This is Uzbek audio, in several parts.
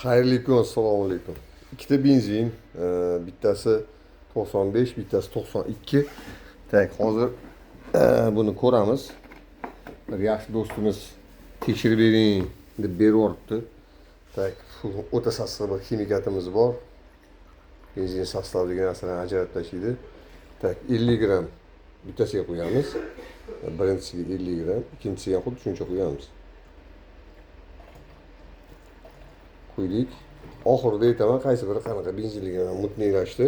Xayrli kun, assalomu alaykum. Ikkita benzin, bittasi 95, bittasi 92. Tak, hozir buni ko'ramiz. Bir yaxshi do'stimiz tekshirib bering deb berib yuboribdi. Tak, o'ta sassiq bir ximikatimiz bor. Benzin sostavdagi narsalarni ajratib tashlaydi. Tak, 50 gram bittasiga qo'yamiz. Birinchisiga 50 gram, ikkinchisiga ham xuddi shuncha qo'yamiz. Qo'ydik. Oxirida aytaman qaysi biri qanaqa benzinligini mutniylashdi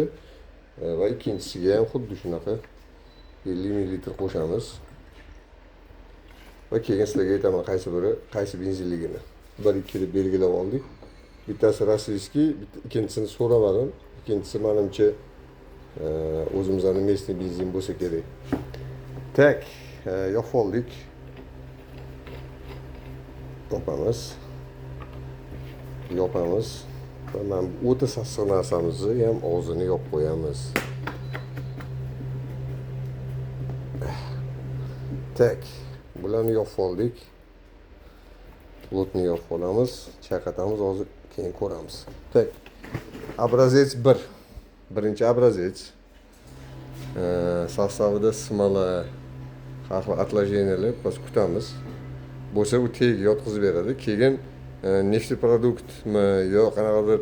va ikkinchisiga ham xuddi shunaqa 50 ml qo'shamiz. Va keyin sizlarga aytaman qaysi benzinligini. 1-2 deb belgilab oldik. Bittasi rossiyskiy, ikkinchisini so'ramadim. Ikkinchisi menimcha o'zimizning местный benzin bo'lsa kerak. Tak, yopib oldik. Yopamiz. Va mana o'ta sassiq narsamizni ham og'zini yopib qo'yamiz. Tak, bularni yopib oldik. Plotni yopib olamiz, chaqatamiz, hozir keyin ko'ramiz. Tak, obrazец 1. Birinchi obrazец. Sostavida smola, har xil отложениялар, biz kutamiz. Bo'lsa u teg yotqizib beradi. Keyin nefteproduktmi yo qanaqadir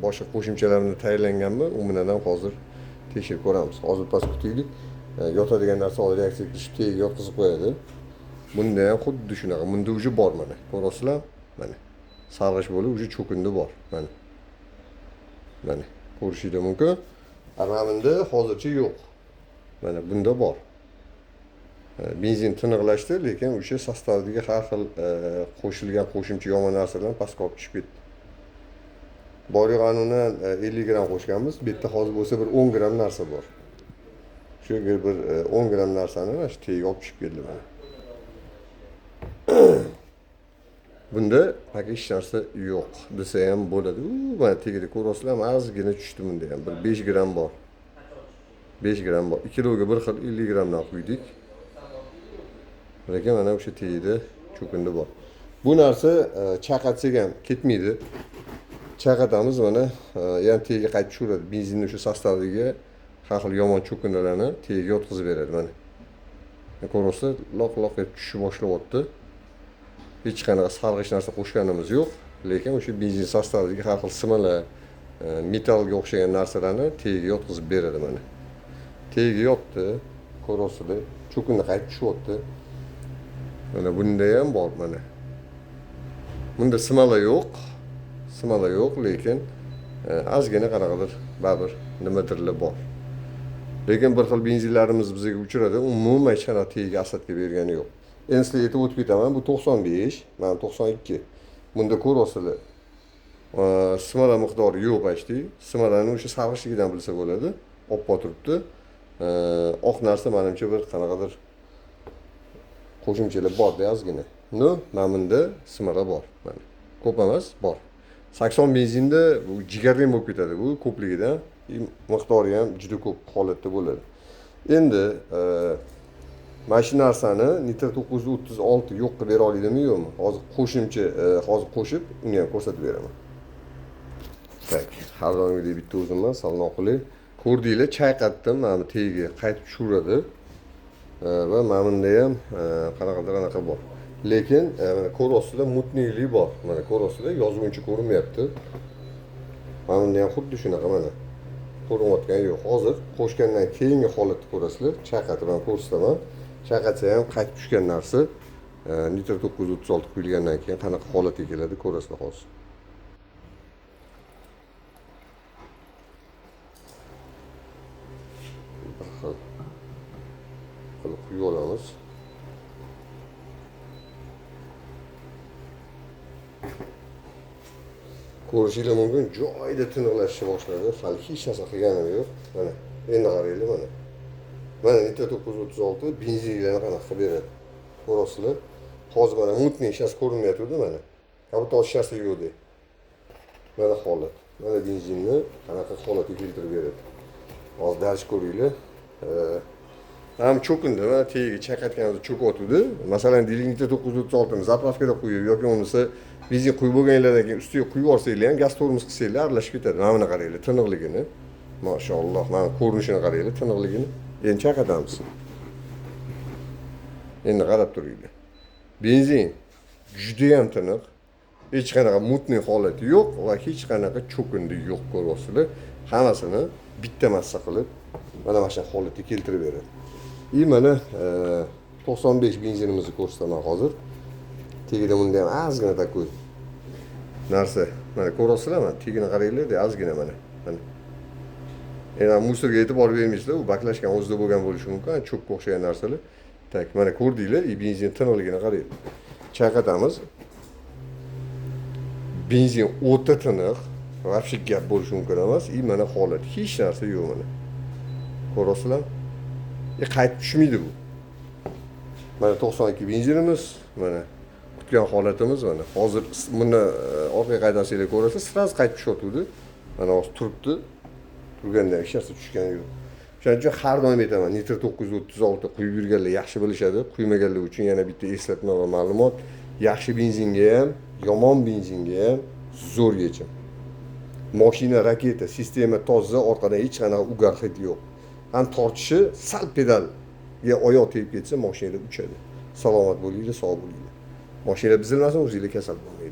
boshqa qo'shimchalarni tayyorlanganmi, u bilan ham hozir tekshirib ko'ramiz. Hozir pas kutaylik. Yotadigan narsa hozir reaksiya qilib teg yotqizib qo'yadi. Bunda ham xuddi shunaqa. Bunda uje bor mana. Ko'rasizlar? Mana. Sarg'ish bo'lib uje cho'kindi bor. Mana. Mana. Ko'rishingiz mumkin. Mana bunda hozircha yo'q. Mana bunda bor. Benzin tiniqlashdi, lekin o'sha sostavdagi har xil qo'shilgan qo'shimcha yomon narsalar pastga olib tushib ketdi. Boriy qonunidan 50 gram qo'shganmiz. Bu yerda hozir bo'lsa bir 10 gram narsa bor. Shu bir 10 gram narsani mana shu tega olib tushib keldi mana. Bunda hech narsa yo'q desa ham bo'ladi. Mana tegida ko'rasizlar, ozgina tushdi bunda ham. Bir 5 gram bor. 5 gram bor. 2 kiloga bir xil 50 gramdan quydik. Lekin mana o'sha tegida cho'kindi bor. Bu narsa chaqatsak ham ketmaydi. Chaqatamiz mana, yana tegiga qaytib tushiradi. Benzinni o'sha sostaviga har xil yomon cho'kindilarni tegiga o'tkazib beradi mana. Ko'rasizlar, loq-loq etib tushib boshlayapti. Hech qanaqa sarg'ish narsa qo'shganimiz yo'q, lekin o'sha benzin sostavidagi har xil simalar, metallga o'xshagan narsalarni tegiga o'tkazib beradi mana. Tegiga yotdi, ko'rasizlar, cho'kindi qaytib tushyapti. Mana bunda ham bor mana. Bunda simala yo'q, lekin ozgina qanaqadir baribir nimadirlar bor. Lekin bir xil benzinlarimiz bizga uchradi, umuman hech qanaqa tegiga asatga bergani yo'q. Endi sizlarga aytib o'tib ketaman, bu 95, mana 92. Bunda ko'rasizlar, simala miqdori yo'q aytdik. Simalani o'sha sarg'ishligidan bilsa bo'ladi. Oppo turibdi. Oq narsa menimcha bir qanaqadir qo'shimchalar bor ozgina. Mana bunda simala bor. Mana ko'p emas, bor. 80 benzinda bu jigarrang bo'lib ketadi, bu ko'pligidan, miqdori ham juda ko'p holatda bo'ladi. Endi mana shu narsani nitro 936 yo'q qilib bera oladimi yo'qmi? Hozir qo'shimcha hozir qo'shib uni ham ko'rsatib beraman. Tak, har doimgidek bitta o'zimman salmoq qilib ko'rdinglar, chayqatdim, mana tegiga qaytib tushiradi. Va mana bunda ham qanaqa bor. Lekin mana ko'rasizlar, mutniylik bor. Mana ko'rasizlar, yozuvchi ko'rinmayapti. Mana bunda ham xuddi shunaqa mana. Ko'rinayotgani yo'q. Hozir qo'shgandan keyingi holatni ko'rasizlar. Chayqatib ham ko'rsataman. Chayqatsa ham qaytib tushgan narsa nitro 936 quyilgandan keyin qanaqa holatga keladi ko'rasizlar hozir. Quyib olamiz. Ko'rishingiz mumkin, joyida tiniqlashni boshladi. Hali hech narsa qilganim yo'q. Mana, endi qaranglar mana. Mana nitro 936 benzinlarni qanaqa qilib beradi. Ko'rasizlar. Hozir mana mutni hech narsa ko'rinmayapti mana. Kabut hech narsa yo'qdi. Mana holat. Mana benzinni qanaqa holatga keltirib beradi. Hozir darj ko'ringlar. ham cho'kindi va tagiga chaqayotganimizda cho'kyotgandi. Masalan, dilingizni 936 ni zapravkaga qo'yib yoki bo'lmasa benzin quyib bo'lganlardan keyin ustiga quyib yuborsanglar ham gaz tormoz qilsanglar aralashib ketadi. Mana buni qaranglar, tiniqligini. Mashalloh, mana ko'rinishini qaranglar, tiniqligini. Endi chaqatamiz. Endi qarab turinglar. Benzin juda ham tiniq. Hech qanaqa mutniy holati yo'q va hech qanaqa cho'kindi yo'q, ko'ryapsizlar. Hammasini bitta massa qilib mana shu holatga keltirib beradi. Mana 95 benzinimizni ko'rsataman hozir. Tagida bunda ham ozgina takoy narsa. Mana ko'ryapsizlar, mana tagini qaranglar, ozgina mana. Mana. Endi musorga e'tibor bermaysizlar, u baklashgan o'zida bo'lgan bo'lishi mumkin, cho'kka o'xshagan narsalar. Tak, mana ko'rdinglar, benzin tiniqligini qarang. Chaqatamiz. Benzin o'ta tiniq, вообще gap bo'lishi mumkin emas. Mana holat, hech narsa yo'q mana. Ko'ryapsizlar? Qaytib tushmaydi bu. Mana 92 benzinimiz, mana kutgan holatimiz mana. Hozir buni orqaga qaydasanglar ko'rasiz, sraz qaytib tushyapti. Mana hozir turibdi. Turganda hech narsa tushgani yo'q. Shuning uchun har doim aytaman, nitr 936 quyib yurganlar yaxshi bilishadi. Quymaganlar uchun yana bitta eslatma va ma'lumot. Yaxshi benzinga ham, yomon benzinga ham zo'r yechim. Mashina raketa, sistema toza, orqadan hech qanaqa ugar hid yo'q. Ham tortishi sal pedalga oyoq tegib ketsa, mashinada uchadi. Salomat bo'linglar, sog' bo'linglar. Mashina buzilmasin, o'zingizlar kasal bo'lmaysiz.